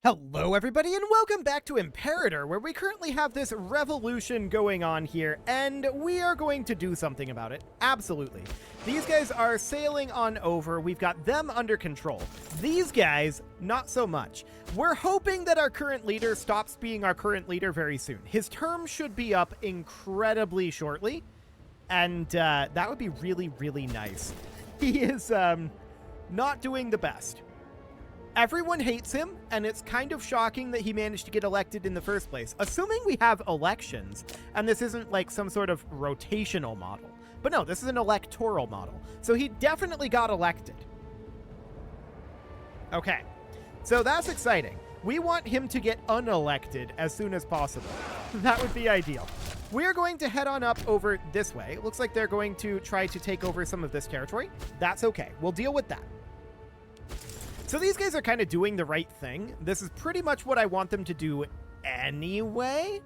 Hello everybody and welcome back to Imperator, where we currently have this revolution going on here, and we are going to do something about it. Absolutely. These guys are sailing on over. We've got them under control. These guys, not so much. We're hoping that our current leader stops being our current leader very soon. His term should be up incredibly shortly, and that would be really, really nice. He is not doing the best. Everyone hates him, and it's kind of shocking that he managed to get elected in the first place, assuming we have elections, and this isn't like some sort of rotational model. But no, this is an electoral model, so he definitely got elected. Okay, so that's exciting. We want him to get unelected as soon as possible. That would be ideal. We're going to head on up over this way. It looks like they're going to try to take over some of this territory. That's okay. We'll deal with that. So these guys are kind of doing the right thing. This is pretty much what I want them to do anyway.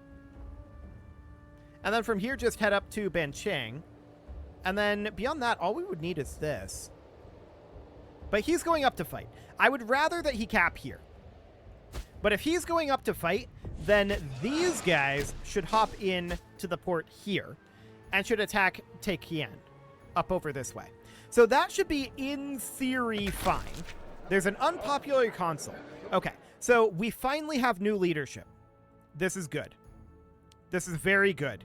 And then from here, just head up to Bancheng. And then beyond that, all we would need is this. But he's going up to fight. I would rather that he cap here. But if he's going up to fight, then these guys should hop in to the port here and should attack Taekian up over this way. So that should be, in theory, fine. There's an unpopular consul. Okay, so we finally have new leadership. This is good. This is very good.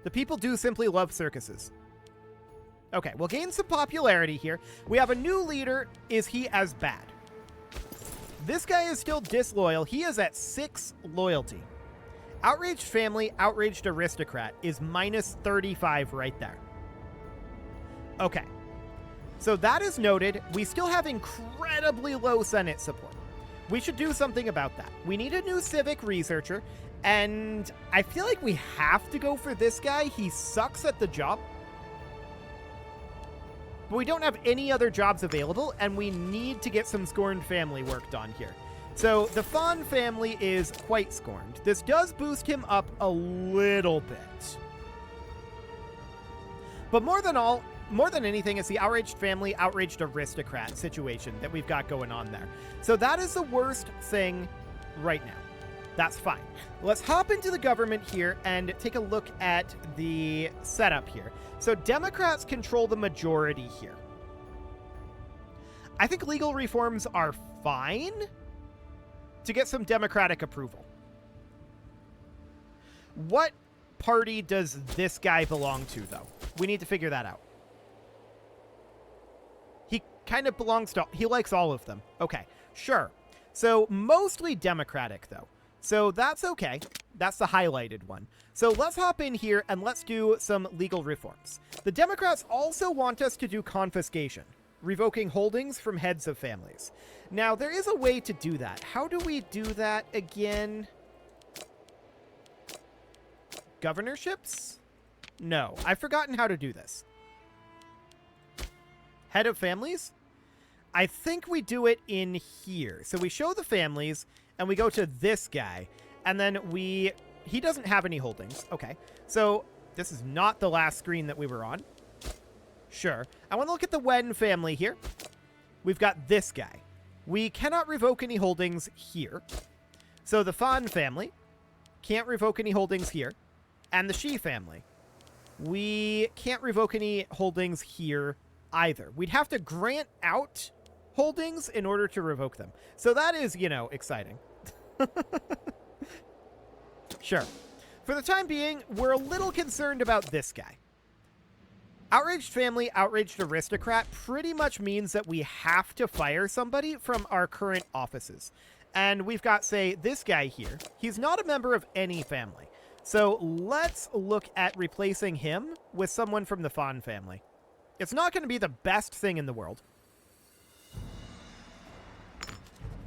The people do simply love circuses. Okay, we'll gain some popularity here. We have a new leader. Is he as bad? This guy is still disloyal. He is at 6 loyalty. Outraged family, outraged aristocrat is minus 35 right there. Okay. So that is noted. We still have incredibly low Senate support. We should do something about that. We need a new civic researcher, and I feel like we have to go for this guy. He sucks at the job. But we don't have any other jobs available, and we need to get some scorned family work done here. So the Fawn family is quite scorned. This does boost him up a little bit. But more than anything, it's the outraged family, outraged aristocrat situation that we've got going on there. So that is the worst thing right now. That's fine. Let's hop into the government here and take a look at the setup here. So Democrats control the majority here. I think legal reforms are fine to get some Democratic approval. What party does this guy belong to, though? We need to figure that out. He kind of belongs to... He likes all of them. Okay, sure. So mostly Democratic, though. So that's okay. That's the highlighted one. So let's hop in here and let's do some legal reforms. The Democrats also want us to do confiscation, revoking holdings from heads of families. Now, there is a way to do that. How do we do that again? Governorships? No, I've forgotten how to do this. Head of families? I think we do it in here. So we show the families, and we go to this guy, and then he doesn't have any holdings. Okay, so this is not the last screen that we were on. Sure. I want to look at the Wen family here. We've got this guy. We cannot revoke any holdings here. So the Fan family can't revoke any holdings here. And the Shi family. We can't revoke any holdings here either. We'd have to grant out holdings in order to revoke them. So that is, exciting. Sure. For the time being, we're a little concerned about this guy. Outraged family, outraged aristocrat pretty much means that we have to fire somebody from our current offices. And we've got, say, this guy here. He's not a member of any family. So let's look at replacing him with someone from the Fawn family. It's not going to be the best thing in the world.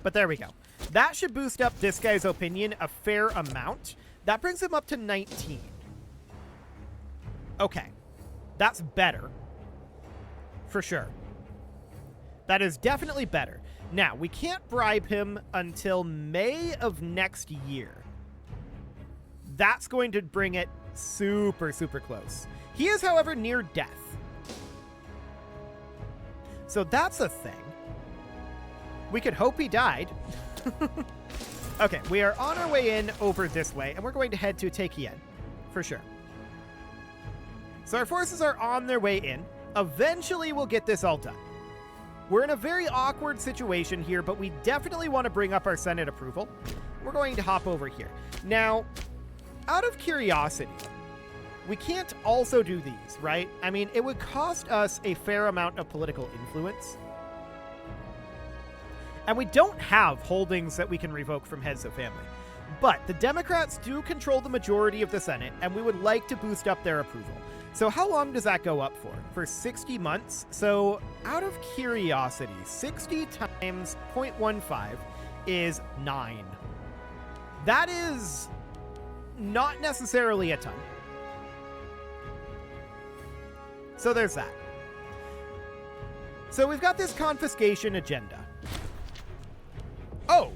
But there we go. That should boost up this guy's opinion a fair amount. That brings him up to 19. Okay. That's better. For sure. That is definitely better. Now, we can't bribe him until May of next year. That's going to bring it super, super close. He is, however, near death. So that's a thing. We could hope he died. Okay, we are on our way in over this way, and we're going to head to Taekien, for sure. So our forces are on their way in. Eventually, we'll get this all done. We're in a very awkward situation here, but we definitely want to bring up our Senate approval. We're going to hop over here. Now, out of curiosity, we can't also do these, right? I mean, it would cost us a fair amount of political influence. And we don't have holdings that we can revoke from heads of family. But the Democrats do control the majority of the Senate, and we would like to boost up their approval. So how long does that go up for? For 60 months? So out of curiosity, 60 times 0.15 is 9. That is not necessarily a ton. So there's that. So we've got this confiscation agenda. Oh,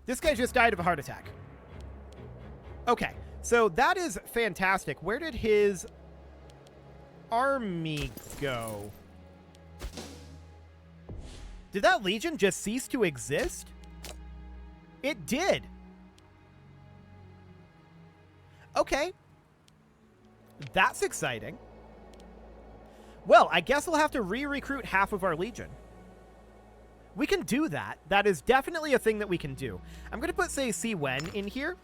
this guy just died of a heart attack. Okay, so that is fantastic. Where did his army go? Did that legion just cease to exist? It did. Okay. That's exciting. Well, I guess we'll have to re-recruit half of our legion. We can do that. That is definitely a thing that we can do. I'm going to put, say, Si Wen in here.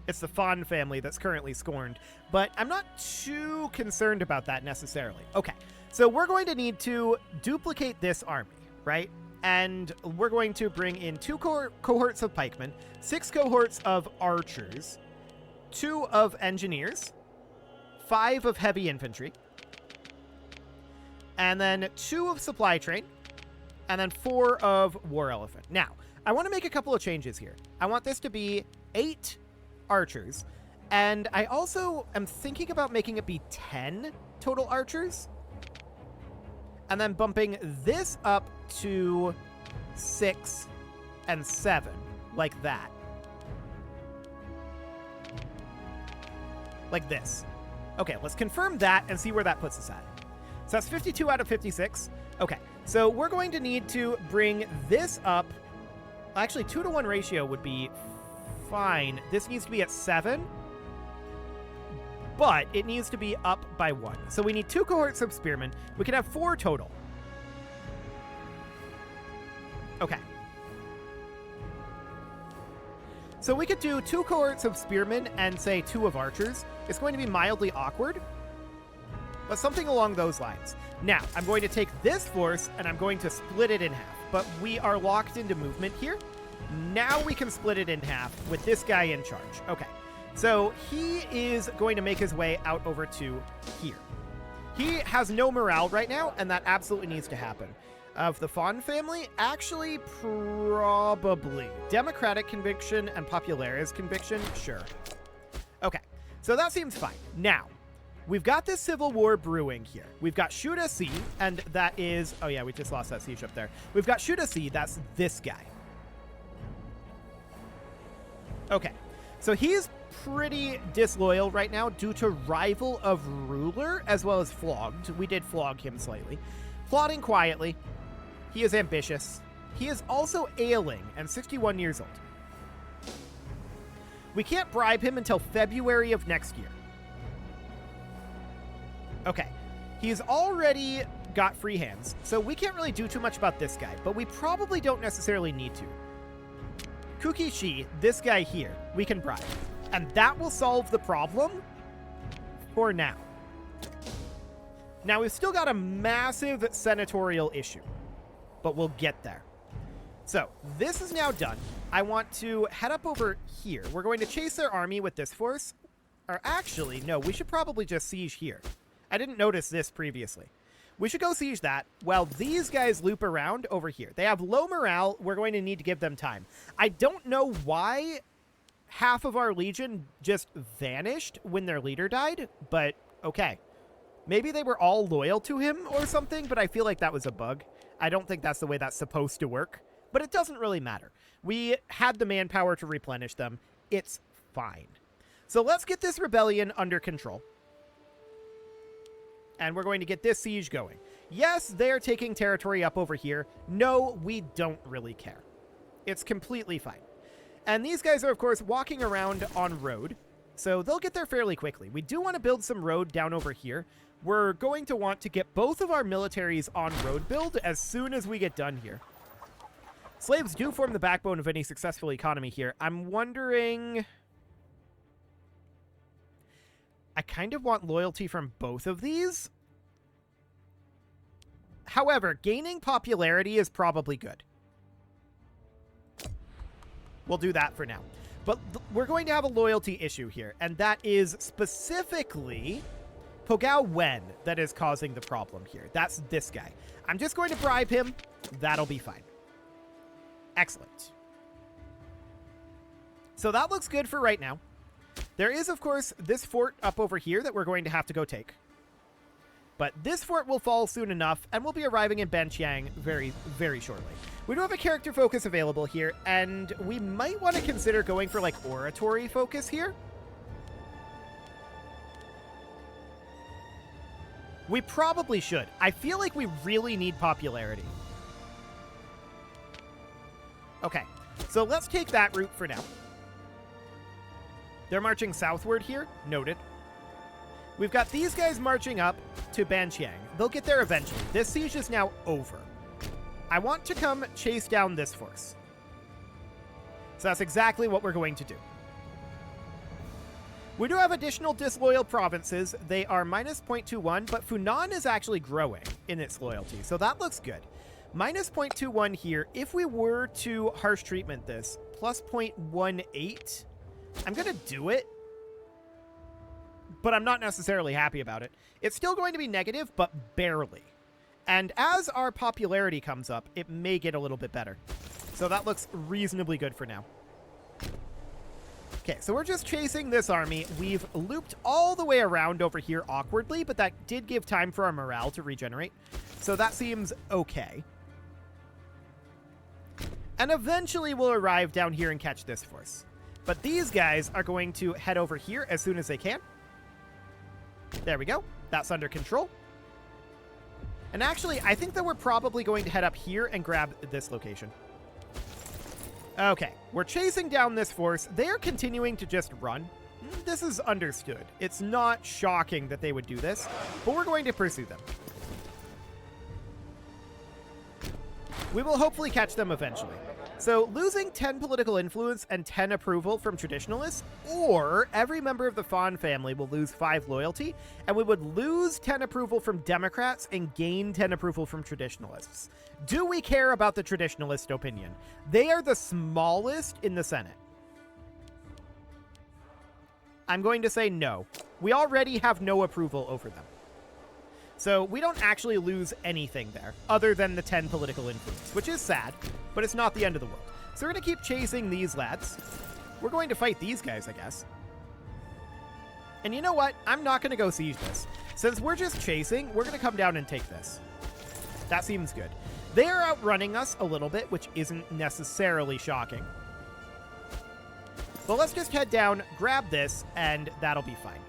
It's the Fan family that's currently scorned, but I'm not too concerned about that necessarily. Okay, so we're going to need to duplicate this army, right? And we're going to bring in 2 cohorts of pikemen, 6 cohorts of archers, 2 of engineers, 5 of heavy infantry, and then 2 of supply train, and then 4 of war elephant. Now, I want to make a couple of changes here. I want this to be 8 archers, and I also am thinking about making it be 10 total archers, and then bumping this up to 6 and 7, like that. Like this. Okay, let's confirm that and see where that puts us at. So that's 52 out of 56. Okay, so we're going to need to bring this up. Actually, 2-to-1 ratio would be fine. This needs to be at 7, but it needs to be up by 1. So we need 2 cohorts of spearmen. We can have 4 total. Okay. So we could do 2 cohorts of spearmen and, say, 2 of archers. It's going to be mildly awkward, but something along those lines. Now, I'm going to take this force and I'm going to split it in half, but we are locked into movement here. Now we can split it in half with this guy in charge. Okay, so he is going to make his way out over to here. He has no morale right now, and that absolutely needs to happen. Of the Fawn family, actually, probably. Democratic conviction and Populares conviction, sure. Okay, so that seems fine. Now, we've got this civil war brewing here. We've got Shuda C, and that is... Oh yeah, we just lost that siege up there. We've got Shuda C, that's this guy. Okay, so he's pretty disloyal right now due to rival of ruler as well as flogged. We did flog him slightly. Plotting quietly. He is ambitious. He is also ailing and 61 years old. We can't bribe him until February of next year. Okay, he's already got free hands, so we can't really do too much about this guy, but we probably don't necessarily need to. Kukishi, this guy here, we can bribe. And that will solve the problem for now. Now, we've still got a massive senatorial issue, but we'll get there. So, this is now done. I want to head up over here. We're going to chase their army with this force. Or actually, no, we should probably just siege here. I didn't notice this previously. We should go siege that while these guys loop around over here. They have low morale. We're going to need to give them time. I don't know why half of our legion just vanished when their leader died, but okay. Maybe they were all loyal to him or something, but I feel like that was a bug. I don't think that's the way that's supposed to work, but it doesn't really matter. We had the manpower to replenish them. It's fine. So let's get this rebellion under control. And we're going to get this siege going. Yes, they're taking territory up over here. No, we don't really care. It's completely fine. And these guys are, of course, walking around on road, so they'll get there fairly quickly. We do want to build some road down over here. We're going to want to get both of our militaries on road build as soon as we get done here. Slaves do form the backbone of any successful economy here. I'm wondering... I kind of want loyalty from both of these. However, gaining popularity is probably good. We'll do that for now. But we're going to have a loyalty issue here, and that is specifically Pogao Wen that is causing the problem here. That's this guy. I'm just going to bribe him. That'll be fine. Excellent. So that looks good for right now. There is, of course, this fort up over here that we're going to have to go take. But this fort will fall soon enough, and we'll be arriving in Banqiang very, very shortly. We do have a character focus available here, and we might want to consider going for, like, oratory focus here. We probably should. I feel like we really need popularity. Okay, so let's take that route for now. They're marching southward here. Noted. We've got these guys marching up to Banqiang. They'll get there eventually. This siege is now over. I want to come chase down this force. So that's exactly what we're going to do. We do have additional disloyal provinces. They are minus 0.21, but Funan is actually growing in its loyalty, so that looks good. Minus 0.21 here. If we were to harsh treatment this, plus 0.18, I'm going to do it, but I'm not necessarily happy about it. It's still going to be negative, but barely. And as our popularity comes up, it may get a little bit better. So that looks reasonably good for now. Okay, so we're just chasing this army. We've looped all the way around over here awkwardly, but that did give time for our morale to regenerate. So that seems okay. And eventually we'll arrive down here and catch this force. But these guys are going to head over here as soon as they can. There we go. That's under control. And actually, I think that we're probably going to head up here and grab this location. Okay, we're chasing down this force. They are continuing to just run. This is understood. It's not shocking that they would do this, but we're going to pursue them. We will hopefully catch them eventually. So losing 10 political influence and 10 approval from traditionalists, or every member of the Fawn family will lose 5 loyalty, and we would lose 10 approval from Democrats and gain 10 approval from traditionalists. Do we care about the traditionalist opinion? They are the smallest in the Senate. I'm going to say no. We already have no approval over them. So we don't actually lose anything there, other than the 10 political influence, which is sad, but it's not the end of the world. So we're going to keep chasing these lads. We're going to fight these guys, I guess. And you know what? I'm not going to go siege this. Since we're just chasing, we're going to come down and take this. That seems good. They are outrunning us a little bit, which isn't necessarily shocking. But let's just head down, grab this, and that'll be fine.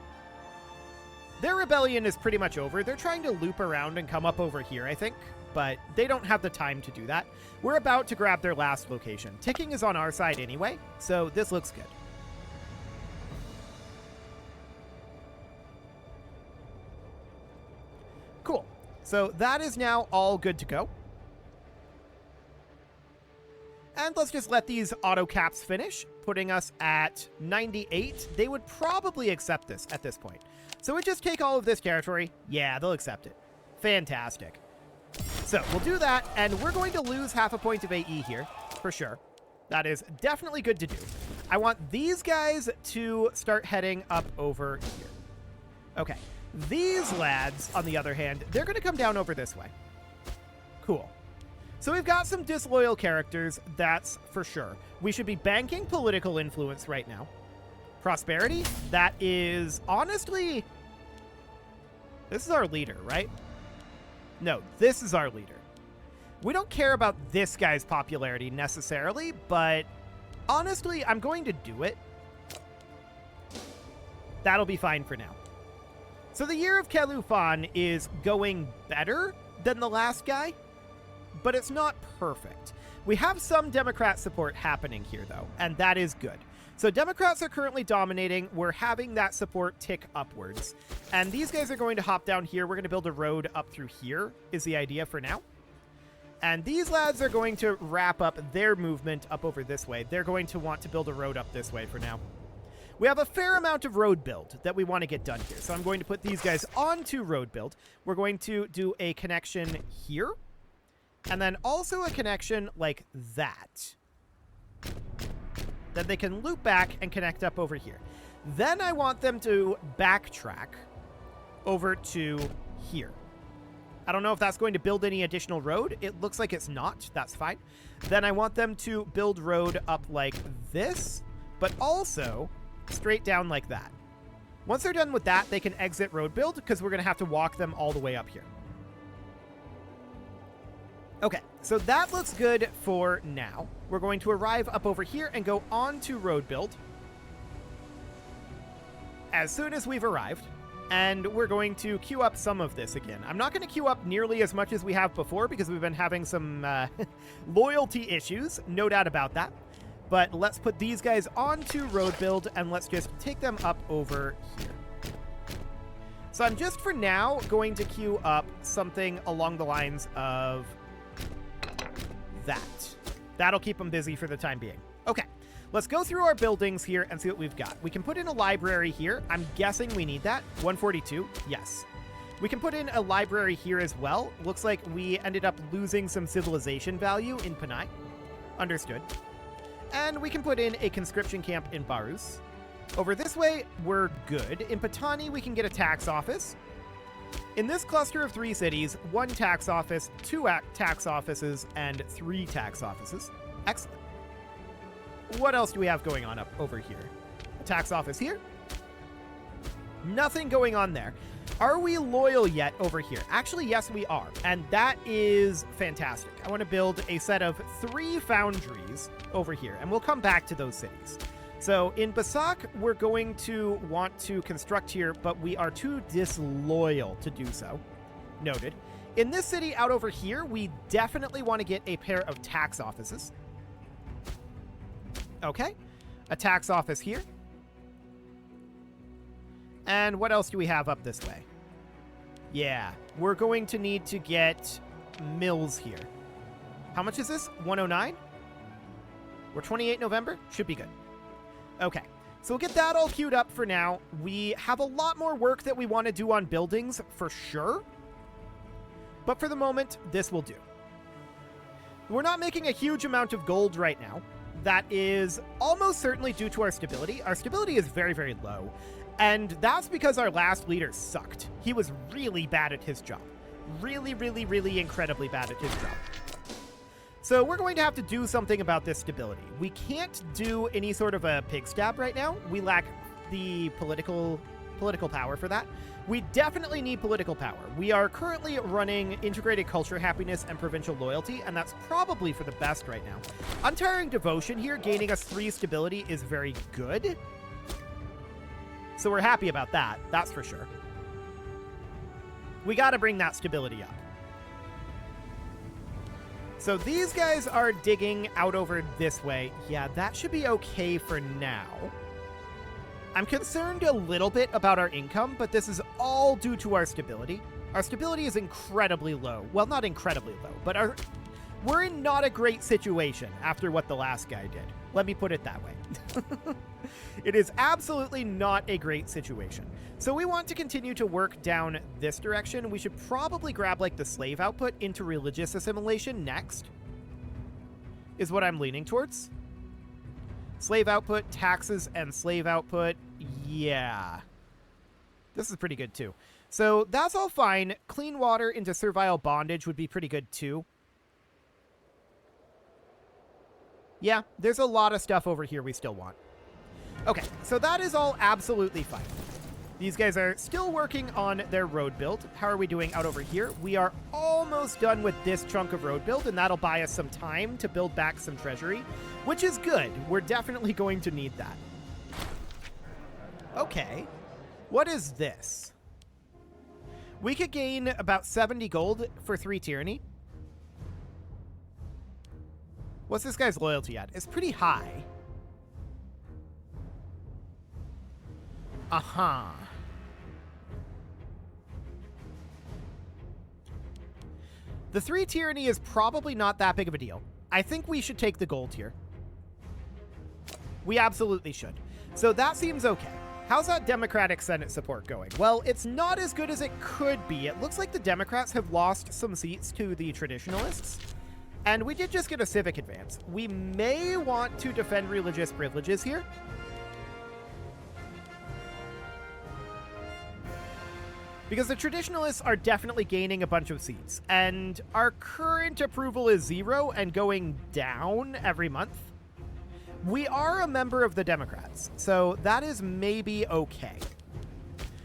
Their rebellion is pretty much over. They're trying to loop around and come up over here, I think, but they don't have the time to do that. We're about to grab their last location. Ticking is on our side anyway, so this looks good. Cool. So that is now all good to go. And let's just let these auto caps finish, putting us at 98. They would probably accept this at this point. So we just take all of this territory. Yeah, they'll accept it. Fantastic. So we'll do that, and we're going to lose half a point of AE here, for sure. That is definitely good to do. I want these guys to start heading up over here. Okay. These lads, on the other hand, they're going to come down over this way. Cool. So we've got some disloyal characters, that's for sure. We should be banking political influence right now. Prosperity, that is honestly, this is our leader, right? No, this is our leader. We don't care about this guy's popularity necessarily, but honestly, I'm going to do it. That'll be fine for now. So the year of Kelufan is going better than the last guy, but it's not perfect. We have some Democrat support happening here, though, and that is good. So Democrats are currently dominating. We're having that support tick upwards. And these guys are going to hop down here. We're going to build a road up through here is the idea for now. And these lads are going to wrap up their movement up over this way. They're going to want to build a road up this way for now. We have a fair amount of road build that we want to get done here. So I'm going to put these guys onto road build. We're going to do a connection here. And then also a connection like that. Then they can loop back and connect up over here. Then I want them to backtrack over to here. I don't know if that's going to build any additional road. It looks like it's not. That's fine. Then I want them to build road up like this, but also straight down like that. Once they're done with that, they can exit road build because we're going to have to walk them all the way up here. Okay, so that looks good for now. We're going to arrive up over here and go on to road build as soon as we've arrived. And we're going to queue up some of this again. I'm not going to queue up nearly as much as we have before because we've been having some loyalty issues, no doubt about that. But let's put these guys onto road build and let's just take them up over here. So I'm just for now going to queue up something along the lines of that. That'll keep them busy for the time being. Okay. Let's go through our buildings here and see what we've got. We can put in a library here. I'm guessing we need that. 142, yes. We can put in a library here as well. Looks like we ended up losing some civilization value in Panay. Understood. And we can put in a conscription camp in Barus. Over this way, we're good. In Patani, we can get a tax office. In this cluster of 3 cities, 1 tax office, 2 tax offices, and 3 tax offices. Excellent. What else do we have going on up over here? A tax office here? Nothing going on there. Are we loyal yet over here? Actually, yes, we are. And that is fantastic. I want to build a set of 3 foundries over here, and we'll come back to those cities. So in Basak, we're going to want to construct here, but we are too disloyal to do so. Noted. In this city out over here, we definitely want to get a pair of tax offices. Okay, a tax office here. And what else do we have up this way? Yeah, we're going to need to get mills here. How much is this? 109? We're 28 November? Should be good. Okay, so we'll get that all queued up for now. We have a lot more work that we want to do on buildings for sure. But for the moment, this will do. We're not making a huge amount of gold right now. That is almost certainly due to our stability. Our stability is very, very low. And that's because our last leader sucked. He was really bad at his job. Really, really, really incredibly bad at his job. So we're going to have to do something about this stability. We can't do any sort of a pig stab right now. We lack the political power for that. We definitely need political power. We are currently running integrated culture, happiness, and provincial loyalty, and that's probably for the best right now. Untiring devotion here, gaining us 3 stability, is very good. So we're happy about that, that's for sure. We got to bring that stability up. So these guys are digging out over this way. Yeah, that should be okay for now. I'm concerned a little bit about our income, but this is all due to our stability. Our stability is incredibly low. Well, not incredibly low, but we're in not a great situation after what the last guy did. Let me put it that way. It is absolutely not a great situation. So we want to continue to work down this direction. We should probably grab like the slave output into religious assimilation next, is what I'm leaning towards. Slave output, taxes, and slave output. Yeah. This is pretty good, too. So that's all fine. Clean water into servile bondage would be pretty good, too. Yeah, there's a lot of stuff over here we still want. Okay, so that is all absolutely fine. These guys are still working on their road build. How are we doing out over here? We are almost done with this chunk of road build, and that'll buy us some time to build back some treasury, which is good. We're definitely going to need that. Okay. What is this? We could gain about 70 gold for 3 tyranny. What's this guy's loyalty at? It's pretty high. Uh-huh. The 3 tyranny is probably not that big of a deal. I think we should take the gold here. We absolutely should. So that seems okay. How's that Democratic Senate support going? Well, it's not as good as it could be. It looks like the Democrats have lost some seats to the traditionalists. And we did just get a civic advance. We may want to defend religious privileges here. Because the traditionalists are definitely gaining a bunch of seats. And our current approval is 0 and going down every month. We are a member of the Democrats, so that is maybe okay.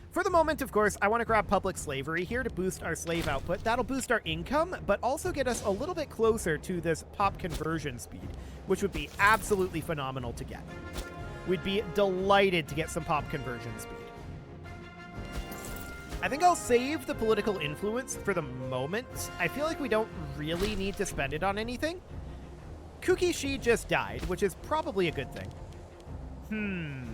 For the moment, of course, I want to grab public slavery here to boost our slave output. That'll boost our income, but also get us a little bit closer to this pop conversion speed, which would be absolutely phenomenal to get. We'd be delighted to get some pop conversion speed. I think I'll save the political influence for the moment. I feel like we don't really need to spend it on anything. Kuki Shi just died, which is probably a good thing.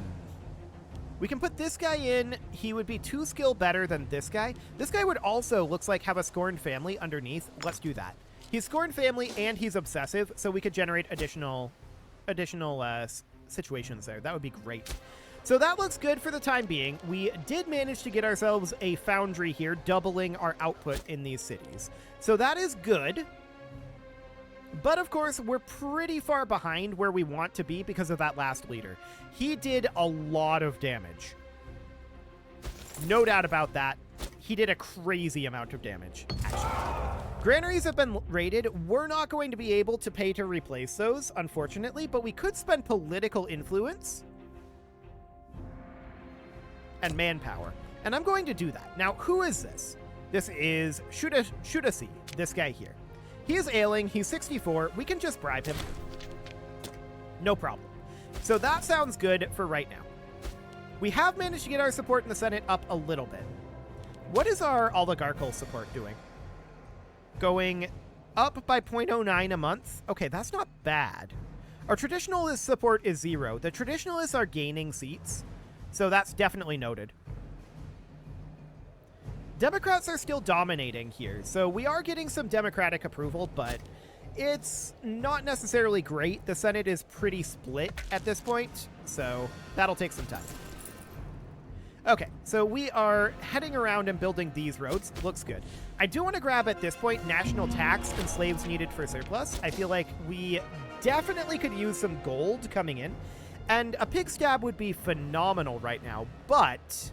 We can put this guy in. He would be 2 skill better than this guy. This guy would also, looks like, have a scorned family underneath. Let's do that. He's scorned family and he's obsessive, so we could generate additional situations there. That would be great. So that looks good for the time being. We did manage to get ourselves a foundry here, doubling our output in these cities. So that is good. But of course, we're pretty far behind where we want to be because of that last leader. He did a lot of damage. No doubt about that. He did a crazy amount of damage, actually. Granaries have been raided. We're not going to be able to pay to replace those, unfortunately, but we could spend political influence and manpower. And I'm going to do that. Now, who is this? This is Shudasi, this guy here. He is ailing. He's 64. We can just bribe him. No problem. So that sounds good for right now. We have managed to get our support in the Senate up a little bit. What is our oligarchical support doing? Going up by 0.09 a month. Okay, that's not bad. Our traditionalist support is 0. The traditionalists are gaining seats, so that's definitely noted. Democrats are still dominating here, so we are getting some Democratic approval, but it's not necessarily great. The Senate is pretty split at this point, so that'll take some time. Okay, so we are heading around and building these roads. Looks good. I do want to grab, at this point, national tax and slaves needed for surplus. I feel like we definitely could use some gold coming in, and a pig stab would be phenomenal right now, but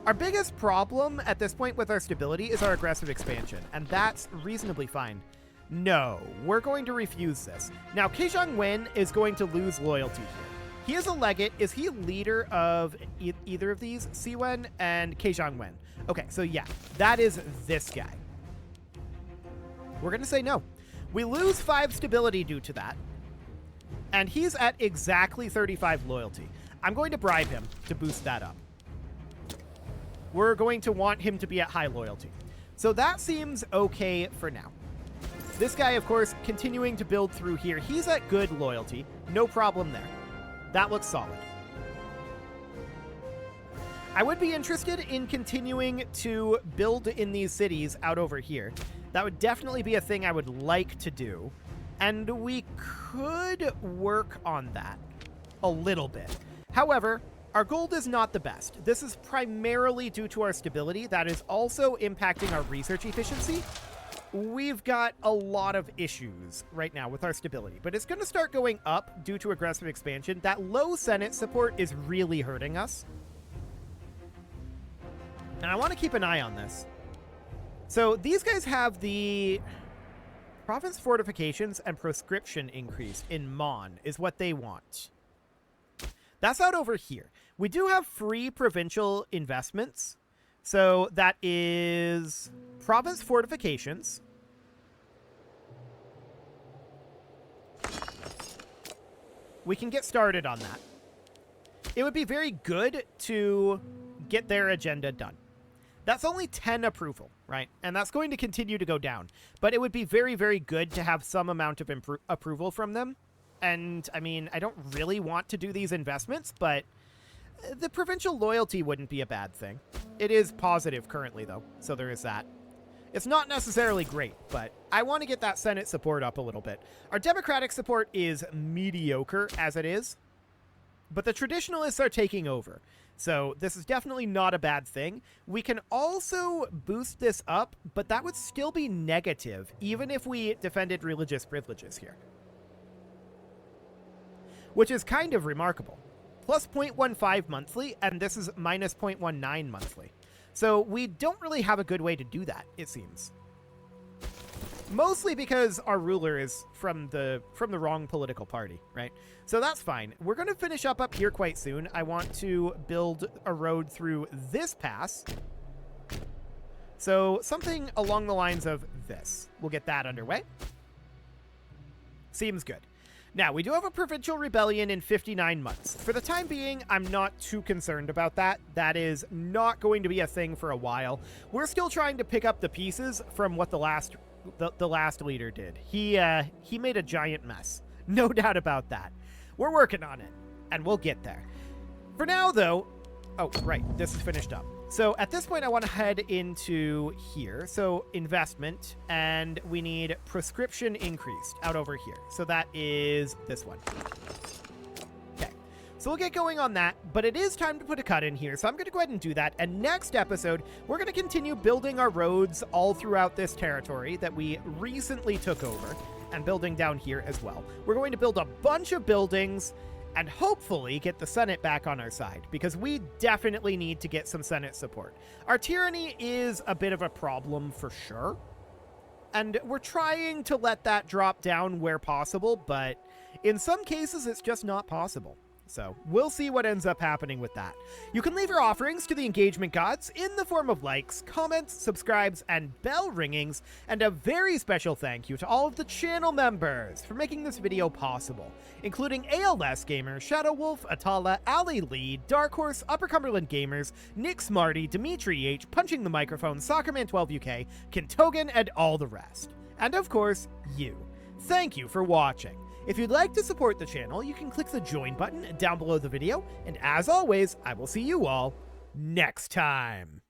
our biggest problem at this point with our stability is our aggressive expansion, and that's reasonably fine. No, we're going to refuse this. Now, Kejang Wen is going to lose loyalty here. He is a legate. Is he leader of either of these? Siwen and Kejang Wen. Okay, so yeah, that is this guy. We're going to say no. We lose 5 stability due to that, and he's at exactly 35 loyalty. I'm going to bribe him to boost that up. We're going to want him to be at high loyalty. So that seems okay for now. This guy, of course, continuing to build through here. He's at good loyalty. No problem there. That looks solid. I would be interested in continuing to build in these cities out over here. That would definitely be a thing I would like to do. And we could work on that a little bit. However, our gold is not the best. This is primarily due to our stability. That is also impacting our research efficiency. We've got a lot of issues right now with our stability, but it's going to start going up due to aggressive expansion. That low Senate support is really hurting us. And I want to keep an eye on this. So these guys have the province fortifications and proscription increase in Mon is what they want. That's out over here. We do have free provincial investments. So that is province fortifications. We can get started on that. It would be very good to get their agenda done. That's only 10 approval, right? And that's going to continue to go down. But it would be very, very good to have some amount of approval from them. And, I mean, I don't really want to do these investments, but the provincial loyalty wouldn't be a bad thing. It is positive currently, though, so there is that. It's not necessarily great, but I want to get that Senate support up a little bit. Our Democratic support is mediocre as it is, but the traditionalists are taking over. So this is definitely not a bad thing. We can also boost this up, but that would still be negative, even if we defended religious privileges here. Which is kind of remarkable. Plus 0.15 monthly, and this is minus 0.19 monthly. So we don't really have a good way to do that, it seems. Mostly because our ruler is from the wrong political party, right? So that's fine. We're going to finish up here quite soon. I want to build a road through this pass. So something along the lines of this. We'll get that underway. Seems good. Now, we do have a provincial rebellion in 59 months. For the time being, I'm not too concerned about that. That is not going to be a thing for a while. We're still trying to pick up the pieces from what the last leader did. He made a giant mess. No doubt about that. We're working on it, and we'll get there. For now, though... Oh, right. This is finished up. So at this point, I want to head into here. So investment, and we need prescription increased out over here. So that is this one. Okay. So we'll get going on that, but it is time to put a cut in here. So I'm going to go ahead and do that. And next episode, we're going to continue building our roads all throughout this territory that we recently took over, and building down here as well. We're going to build a bunch of buildings and hopefully get the Senate back on our side, because we definitely need to get some Senate support. Our tyranny is a bit of a problem for sure, and we're trying to let that drop down where possible, but in some cases it's just not possible. So we'll see what ends up happening with that. You can leave your offerings to the engagement gods in the form of likes, comments, subscribes, and bell ringings, and a very special thank you to all of the channel members for making this video possible, including ALS Gamer, Shadow Wolf, Atala, Ali Lee, Dark Horse, Upper Cumberland Gamers, Nick Smarty, Dimitri H, Punching the Microphone, Soccerman12 UK, Kintogan, and all the rest. And of course, you. Thank you for watching. If you'd like to support the channel, you can click the join button down below the video, and as always, I will see you all next time.